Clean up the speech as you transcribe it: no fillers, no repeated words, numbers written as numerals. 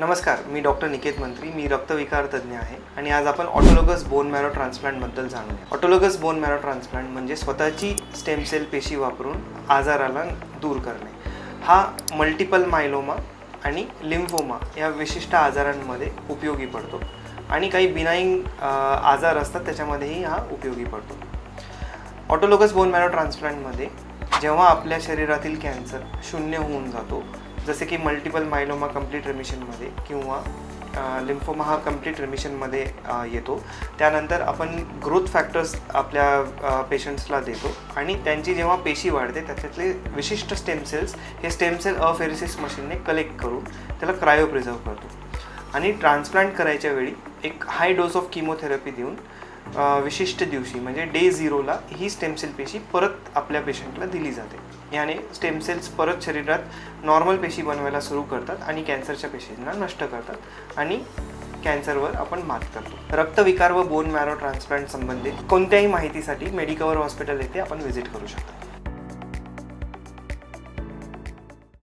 नमस्कार, मी डॉक्टर निकेत मंत्री. मी रक्तविकार तज्ञ आहे आणि आज आपण ऑटोलोगस बोन मॅरो ट्रान्सप्लांटबद्दल जाणूया. ऑटोलोगस बोन मॅरो ट्रान्सप्लांट म्हणजे स्वतःची स्टेम सेल पेशी वापरून आजाराला दूर करणे. हा मल्टिपल मायलोमा आणि लिम्फोमा या विशिष्ट आजारांमध्ये उपयोगी पडतो आणि काही बिनाईन आजार असतात त्याच्यामध्येही हा उपयोगी पडतो. ऑटोलोगस बोन मॅरो ट्रान्सप्लांटमध्ये जेव्हा आपल्या शरीरातील कॅन्सर शून्य होऊन जातो, जसे की मल्टिपल मायलोमा कंप्लीट रिमिशनमध्ये किंवा लिम्फोमा हा कंप्लीट रिमिशनमध्ये येतो, त्यानंतर आपण ग्रोथ फॅक्टर्स आपल्या पेशंट्सला देतो आणि त्यांची जेव्हा पेशी वाढते त्याच्यातले विशिष्ट स्टेम सेल्स हे स्टेम सेल अफेरेसिस मशीनने कलेक्ट करून त्याला क्रायो प्रिझर्व करतो आणि ट्रान्सप्लांट करायच्या वेळी एक हाय डोस ऑफ किमोथेरपी देऊन विशिष्ट दिवशी म्हणजे डे 0ला ही स्टेम सेल पेशी परत आपल्या पेशंटला दिली जाते. याने स्टेम सेल्स परत शरीरात नॉर्मल पेशी बनवायला सुरू करतात आणि कॅन्सरच्या पेशींना नष्ट करतात आणि कॅन्सरवर आपण मात करतो. रक्तविकार व बोन मॅरो ट्रान्सप्लांट संबंधित कोणत्याही माहितीसाठी मेडिकवर हॉस्पिटल येथे आपण व्हिजिट करू शकता.